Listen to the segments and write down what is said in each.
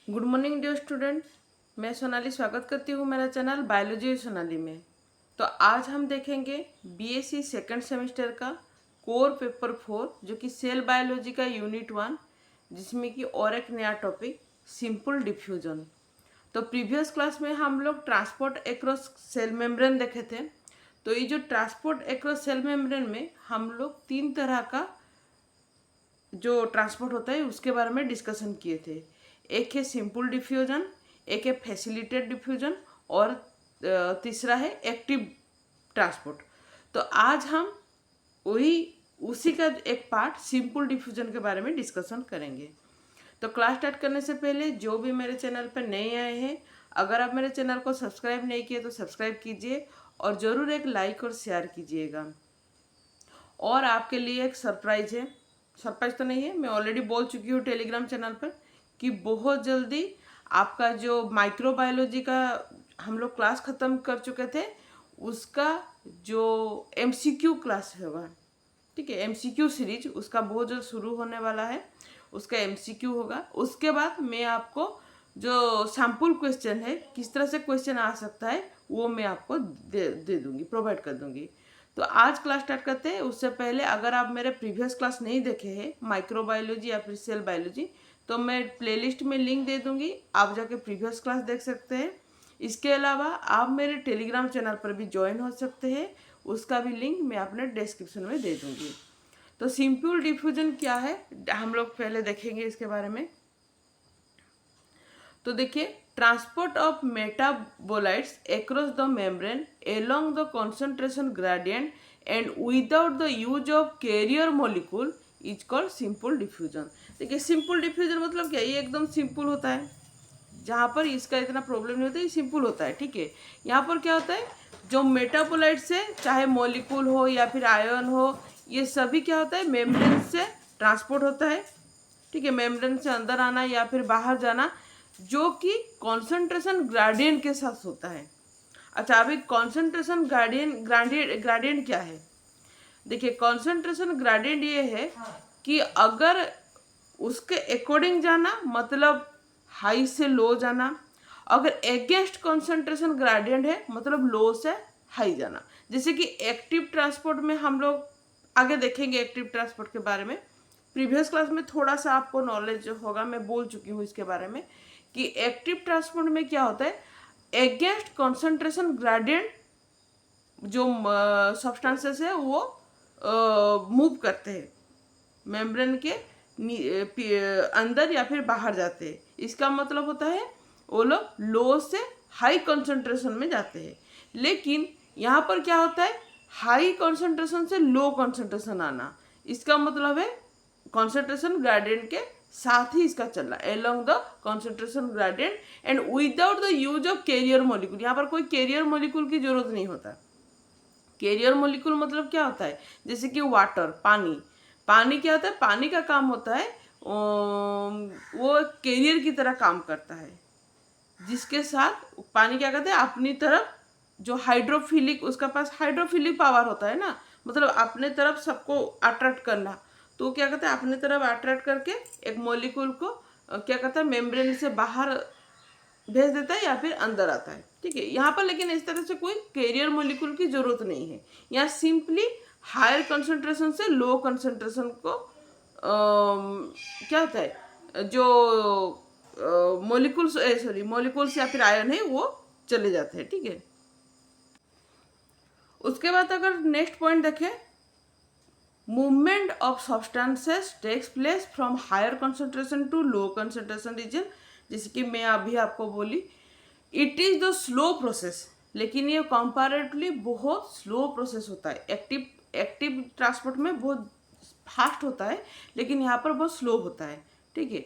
Good morning dear student. मैं सोनाली स्वागत करती हूँ मेरा चैनल बायोलॉजी सोनाली में। तो आज हम देखेंगे बीएससी सेकंड सेमेस्टर का कोर पेपर 4 जो कि सेल बायोलॉजी का यूनिट 1, जिसमें कि और एक नया टॉपिक सिंपल डिफ्यूजन। तो प्रीवियस क्लास में हम लोग ट्रांसपोर्ट एक्रॉस सेल मेम्ब्रेन देखे थे। तो ये जो ट्रांसपोर्ट एक्रॉस सेल मेम्ब्रेन में हम लोग 3 तरह का जो ट्रांसपोर्ट होता है उसके बारे में डिस्कशन किए थे। एक है सिंपल डिफ्यूजन, एक है फैसिलिटेड डिफ्यूजन और तीसरा है एक्टिव ट्रांसपोर्ट। तो आज हम वही उसी का एक पार्ट सिंपल डिफ्यूजन के बारे में डिस्कशन करेंगे। तो क्लास स्टार्ट करने से पहले जो भी मेरे चैनल पर नए आए हैं, अगर आप मेरे चैनल को सब्सक्राइब नहीं किए तो सब्सक्राइब कीजिए और ज़रूर एक लाइक और शेयर कीजिएगा। और आपके लिए एक सरप्राइज है। सरप्राइज तो नहीं है, मैं ऑलरेडी बोल चुकी हूँ टेलीग्राम चैनल पर कि बहुत जल्दी आपका जो माइक्रोबायोलॉजी का हम लोग क्लास ख़त्म कर चुके थे उसका जो एमसीक्यू क्लास होगा, ठीक है, एमसीक्यू सीरीज उसका बहुत जल्द शुरू होने वाला है। उसका एमसीक्यू होगा। उसके बाद मैं आपको जो सैम्पल क्वेश्चन है, किस तरह से क्वेश्चन आ सकता है, वो मैं आपको दे दूँगी, प्रोवाइड कर दूँगी। तो आज क्लास स्टार्ट करते हैं। उससे पहले अगर आप मेरे प्रीवियस क्लास नहीं देखे हैं माइक्रोबायोलॉजी या फिर सेल बायोलॉजी, तो मैं प्लेलिस्ट में लिंक दे दूँगी, आप जाके प्रीवियस क्लास देख सकते हैं। इसके अलावा आप मेरे टेलीग्राम चैनल पर भी ज्वाइन हो सकते हैं, उसका भी लिंक मैं अपने डिस्क्रिप्शन में दे दूँगी। तो सिंपल डिफ्यूजन क्या है हम लोग पहले देखेंगे इसके बारे में। तो देखिए, transport of metabolites across the membrane along the concentration gradient and without the use of carrier molecule is called simple diffusion. देखिए, सिंपल डिफ्यूजन मतलब क्या, ये एकदम सिंपल होता है, जहाँ पर इसका इतना प्रॉब्लम नहीं होता, ये सिंपल होता है, ठीक है। यहाँ पर क्या होता है, जो मेटाबोलाइट्स है, चाहे मॉलिक्यूल हो या फिर आयन हो, ये सभी क्या होता है, मेम्ब्रेन से ट्रांसपोर्ट होता है, ठीक है, मेम्ब्रेन से अंदर आना या फिर बाहर जाना, जो कि कॉन्सेंट्रेशन ग्रेडियंट के साथ होता है। अच्छा, अभी कॉन्सेंट्रेशन ग्रेडियंट क्या है? देखिए, कॉन्सेंट्रेशन ग्रेडियंट ये है कि अगर उसके अकॉर्डिंग जाना मतलब हाई से लो जाना, अगर अगेंस्ट कॉन्सेंट्रेशन ग्रेडियंट है मतलब लो से हाई जाना। जैसे कि एक्टिव ट्रांसपोर्ट में हम लोग आगे देखेंगे एक्टिव ट्रांसपोर्ट के बारे में। प्रीवियस क्लास में थोड़ा सा आपको नॉलेज होगा, मैं बोल चुकी हूँ इसके बारे में कि एक्टिव ट्रांसपोर्ट में क्या होता है, अगेंस्ट कॉन्सेंट्रेशन ग्रेडियंट जो सब्सटेंसेस है वो मूव करते हैं, मेम्ब्रेन के अंदर या फिर बाहर जाते हैं। इसका मतलब होता है वो लोग लो से हाई कंसंट्रेशन में जाते हैं। लेकिन यहाँ पर क्या होता है, हाई कंसंट्रेशन से लो कंसंट्रेशन आना, इसका मतलब है कंसंट्रेशन ग्रेडियंट के साथ ही इसका चलना, along the concentration gradient and without the use of carrier molecule. यहाँ पर कोई कैरियर मॉलिक्यूल की जरूरत नहीं होता। कैरियर मॉलिक्यूल मतलब क्या होता है, जैसे कि वाटर, पानी। पानी क्या होता है, पानी का काम होता है वो कैरियर की तरह काम करता है, जिसके साथ पानी क्या करता है, अपनी तरफ जो हाइड्रोफिलिक, उसका पास हाइड्रोफिलिक पावर होता है ना, मतलब अपने तरफ सबको अट्रैक्ट करना। तो क्या करता है, अपने तरफ अट्रैक्ट करके एक मॉलिक्यूल को क्या करता है, मेम्ब्रेन से बाहर भेज देता है या फिर अंदर आता है, ठीक है। यहाँ पर लेकिन इस तरह से कोई कैरियर मॉलिक्यूल की जरूरत नहीं है। यहाँ सिंपली हायर कंसंट्रेशन से लो कंसंट्रेशन को क्या होता है, जो मॉलिक्यूल्स या फिर आयन है वो चले जाते हैं, ठीक है। उसके बाद अगर नेक्स्ट पॉइंट देखें, movement of substances takes place from higher concentration to low concentration region. जैसे कि मैं अभी आपको बोली, it is the slow process, लेकिन ये कंपैरेटिवली बहुत स्लो प्रोसेस होता है। एक्टिव ट्रांसपोर्ट में बहुत फास्ट होता है, लेकिन यहाँ पर बहुत स्लो होता है, ठीक है।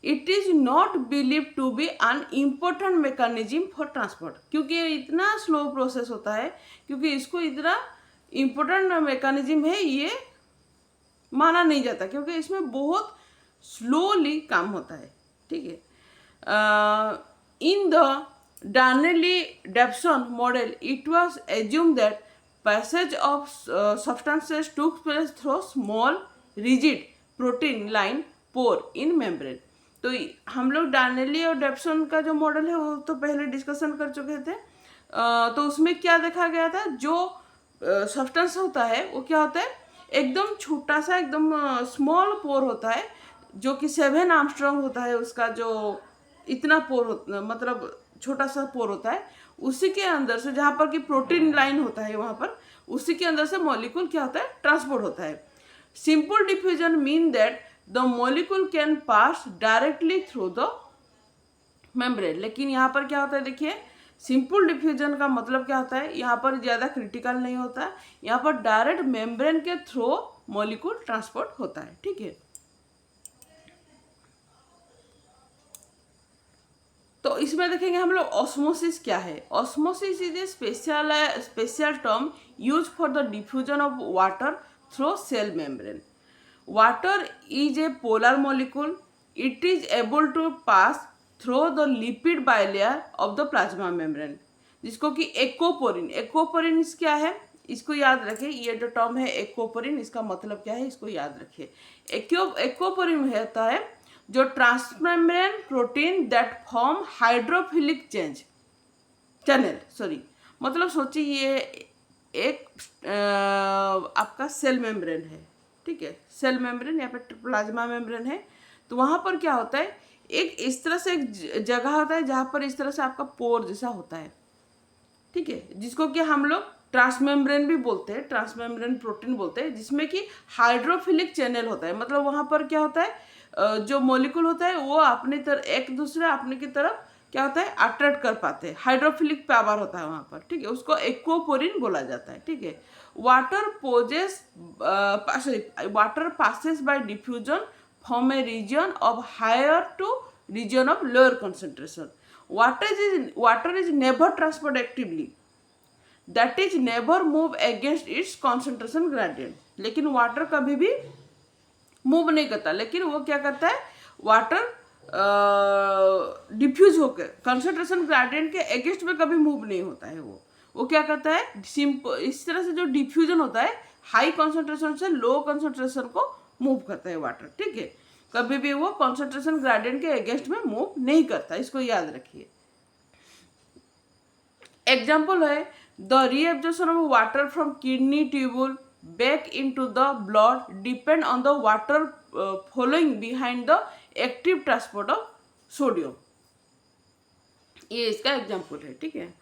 It is not believe to be an important mechanism for transport, क्योंकि ये इतना स्लो प्रोसेस होता है, क्योंकि इसको इतना इम्पोर्टेंट मैकेनिज्म है ये माना नहीं जाता, क्योंकि इसमें बहुत स्लोली काम होता है, ठीक है। In the Darnley-Davidson model, it was assumed that passage of substances took place through small rigid protein line pore in membrane। तो हम लोग डार्नेली और डेप्सन का जो मॉडल है वो तो पहले डिस्कशन कर चुके थे। तो उसमें क्या देखा गया था, जो सब्सटेंस होता है वो क्या होता है, एकदम छोटा सा, एकदम स्मॉल पोर होता है, जो कि 7 आर्मस्ट्रॉन्ग होता है उसका, जो इतना पोर होता, मतलब छोटा सा पोर होता है, उसी के अंदर से जहाँ पर कि प्रोटीन लाइन होता है वहाँ पर, उसी के अंदर से मॉलिक्यूल क्या होता है, ट्रांसपोर्ट होता है। Simple diffusion mean that the molecule can pass directly through the membrane. लेकिन यहाँ पर क्या होता है, देखिए सिंपल डिफ्यूजन का मतलब क्या होता है, यहाँ पर ज़्यादा क्रिटिकल नहीं होता है, यहाँ पर डायरेक्ट मेम्ब्रेन के थ्रू मॉलिक्यूल ट्रांसपोर्ट होता है। ठीक है, तो इसमें देखेंगे हम लोग ऑस्मोसिस क्या है। Osmosis is a special term use for the diffusion of water through cell membrane. Water is a polar molecule, it is able to pass through the lipid bilayer of the plasma membrane, जिसको कि aquaporin. Aquaporin क्या है, इसको याद रखिए, ये जो term है एक्वापोरिन, इसका मतलब क्या है इसको याद रखिए। एक्वापोरिन होता है जो transmembrane protein that form hydrophilic channel, मतलब सोचिए ये एक आपका सेल मेम्ब्रेन है, ठीक है, सेल मेम्ब्रेन या फिर प्लाज्मा मेम्ब्रेन है। तो वहाँ पर क्या होता है, एक इस तरह से एक जगह होता है जहाँ पर इस तरह से आपका पोर जैसा होता है, ठीक है, जिसको कि हम लोग ट्रांसमेम्ब्रेन भी बोलते हैं, ट्रांसमेम्ब्रेन प्रोटीन बोलते हैं, जिसमें कि हाइड्रोफिलिक चैनल होता है। मतलब वहाँ पर क्या होता है, जो मॉलिक्यूल होता है वो अपनी तरह एक दूसरे अपने की तरफ क्या होता है, अट्रैक्ट कर पाते हैं, हाइड्रोफिलिक पावर होता है वहाँ पर, ठीक है, उसको एक्वापोरिन बोला जाता है। ठीक है, water passes by diffusion from a region of higher to region of lower concentration. Water is never transport actively, that is never move against its concentration gradient. लेकिन वाटर कभी भी मूव नहीं करता, लेकिन वो क्या करता है, वाटर डिफ्यूज होकर कंसंट्रेशन ग्रेडियंट के अगेंस्ट में कभी मूव नहीं होता है। वो क्या करता है, सिंपल इस तरह से जो डिफ्यूजन होता है हाई कंसंट्रेशन से लो कंसंट्रेशन को मूव करता है वाटर। ठीक है, कभी भी वो कंसंट्रेशन ग्रेडियंट के अगेंस्ट में मूव नहीं करता, इसको याद रखिए। एग्जाम्पल है the reabsorption of water from kidney tubule back into the blood depend on the water following behind the active transport of sodium। ये इसका एग्जाम्पल है। ठीक है,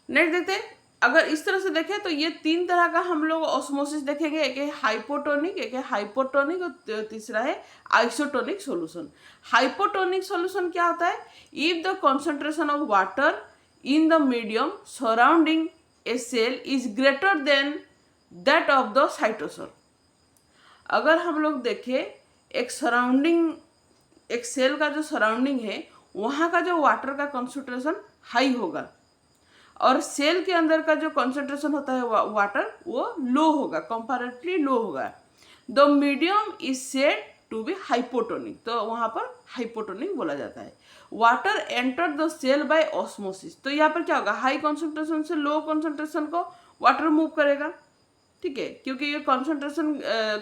नेक्स्ट देखते हैं। अगर इस तरह से देखें तो ये 3 तरह का हम लोग ऑस्मोसिस देखेंगे, एक है हाइपोटोनिक, एक है हाइपोटोनिक और तीसरा है आइसोटोनिक सॉल्यूशन। हाइपोटोनिक सॉल्यूशन क्या होता है, if the concentration of water in the medium surrounding a cell is greater than that of the cytosol. अगर हम लोग देखें एक सेल का जो सराउंडिंग है वहाँ का जो वाटर का कंसंट्रेशन हाई होगा और सेल के अंदर का जो कंसंट्रेशन होता है वाटर वो लो होगा, कंपैरेटिवली लो होगा। The medium is said to be hypotonic, तो वहाँ पर हाइपोटोनिक बोला जाता है। Water enter the cell by osmosis, तो यहाँ पर क्या होगा, हाई कॉन्सेंट्रेशन से लो कॉन्सेंट्रेशन को वाटर मूव करेगा। ठीक है, क्योंकि ये कॉन्सेंट्रेशन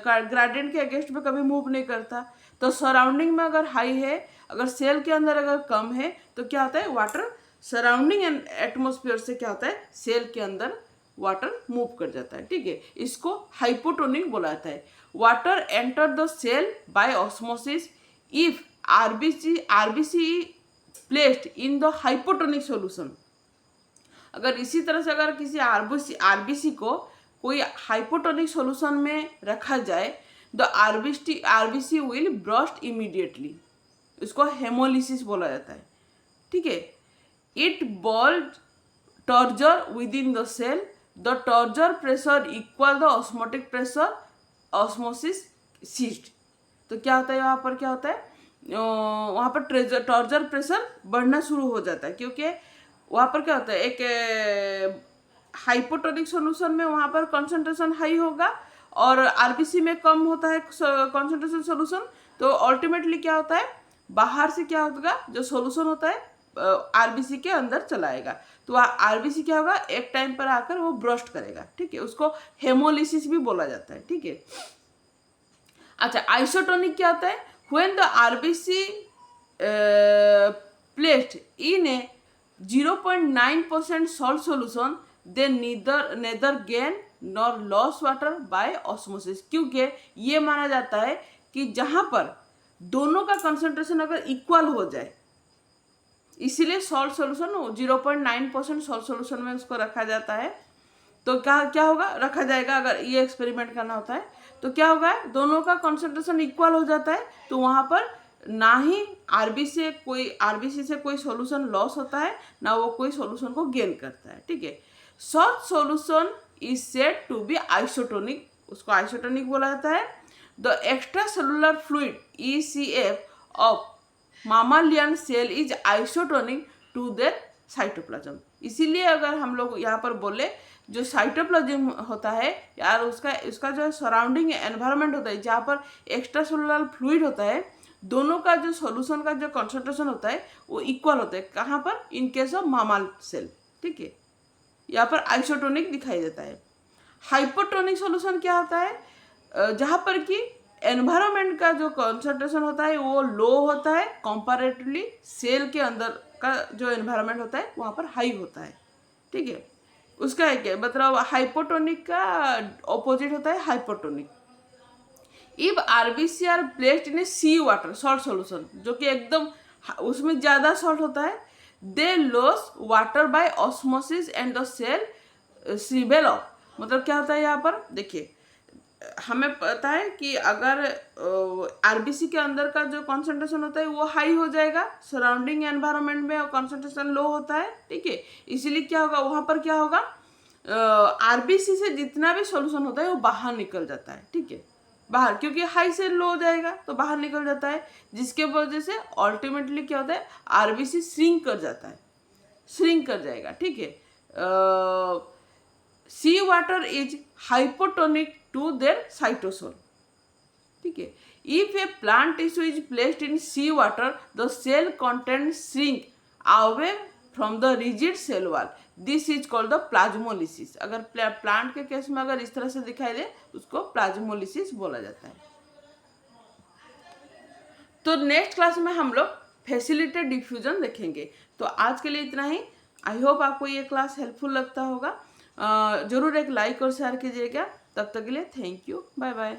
ग्रेडियंट के अगेंस्ट में कभी मूव नहीं करता। तो सराउंडिंग में अगर हाई है, अगर सेल के अंदर अगर कम है, तो क्या होता है, वाटर सराउंडिंग एंड एटमोस्फियर से क्या होता है, सेल के अंदर वाटर मूव कर जाता है। ठीक है, इसको हाइपोटोनिक बोला जाता है। Water enter the cell by osmosis if RBC placed in the hypotonic solution. अगर इसी तरह से अगर किसी आरबीसी को कोई हाइपोटोनिक सॉल्यूशन में रखा जाए, the RBC will burst immediately, इसको हेमोलिसिस बोला जाता है। ठीक है, it builds turgor within the cell, the turgor pressure equal the osmotic pressure, osmosis ceased. तो क्या होता है, यहाँ पर क्या होता है, वहाँ पर टॉर्जर प्रेशर बढ़ना शुरू हो जाता है, क्योंकि वहाँ पर क्या होता है, एक हाइपोटोनिक सॉल्यूशन में वहाँ पर कंसंट्रेशन हाई होगा और आरबीसी में कम होता है कंसंट्रेशन सॉल्यूशन। तो अल्टीमेटली क्या होता है, बाहर से क्या होगा, जो सॉल्यूशन होता है आरबीसी के अंदर चलाएगा, तो आरबीसी क्या होगा, एक टाइम पर आकर वो ब्रस्ट करेगा। ठीक है, उसको हेमोलिसिस भी बोला जाता है। ठीक है, अच्छा, आइसोटोनिक क्या होता है, When the RBC placed in a 0.9% salt solution, they neither gain nor loss water by osmosis. क्योंकि ये माना जाता है कि जहाँ पर दोनों का कंसंट्रेशन अगर इक्वल हो जाए, इसीलिए सॉल्ट सोल्यूशन 0.9% सॉल्ट सोल्यूशन में उसको रखा जाता है। तो क्या होगा, रखा जाएगा। अगर ये एक्सपेरिमेंट करना होता है तो क्या होगा, दोनों का कंसंट्रेशन इक्वल हो जाता है, तो वहाँ पर ना ही आरबीसी से कोई सॉल्यूशन लॉस होता है, ना वो कोई सॉल्यूशन को गेन करता है। ठीक है। Such solution is said to be isotonic, उसको आइसोटोनिक बोला जाता है। The extracellular fluid ECF of mammalian cell is isotonic to their cytoplasm. इसीलिए अगर हम लोग यहाँ पर बोले जो साइटोप्लाज्म होता है यार, उसका जो सराउंडिंग एनवायरनमेंट होता है, जहाँ पर एक्स्ट्रा सेलुलर फ्लूइड होता है, दोनों का जो सॉल्यूशन का जो कंसंट्रेशन होता है वो इक्वल होता है। कहाँ पर? इन केस ऑफ मामल सेल। ठीक है। यहाँ पर आइसोटोनिक दिखाई देता है। हाइपोटोनिक सॉल्यूशन क्या होता है? जहाँ पर कि एनवायरनमेंट का जो कंसंट्रेशन होता है वो लो होता है, कंपैरेटिवली सेल के अंदर का जो एनवायरनमेंट होता है वहाँ पर हाई होता है। ठीक है। उसका है क्या मतलब, हाइपोटोनिक का ऑपोजिट होता है hypotonic. If RBC are placed in a sea water salt solution, जो कि एकदम उसमें ज़्यादा सॉल्ट होता है, they lose water by osmosis and the cell shrivel off. मतलब क्या होता है यहाँ पर देखिए, हमें पता है कि अगर आरबीसी के अंदर का जो कंसंट्रेशन होता है वो हाई हो जाएगा, सराउंडिंग एनवायरनमेंट में कंसंट्रेशन लो होता है। ठीक है। इसीलिए क्या होगा, वहाँ पर क्या होगा, आरबीसी से जितना भी सॉल्यूशन होता है वो बाहर निकल जाता है। ठीक है, बाहर, क्योंकि हाई से लो हो जाएगा तो बाहर निकल जाता है, जिसके वजह से अल्टीमेटली क्या होता है, आरबीसी श्रिंक कर जाता है, श्रिंक कर जाएगा। ठीक है। Sea water is hypotonic to their cytosol. ठीक है। If a plant tissue is placed in sea water, the cell content shrink away from the rigid cell wall, this is called the plasmolysis. अगर plant के case में अगर इस तरह से दिखाई दे उसको प्लाज्मोलिसिस बोला जाता है। तो नेक्स्ट क्लास में हम लोग फैसिलिटेड डिफ्यूजन देखेंगे। तो आज के लिए इतना ही। आई होप आपको ये क्लास हेल्पफुल लगता होगा। जरूर एक लाइक और शेयर कीजिएगा। तब तक के लिए थैंक यू, बाय बाय।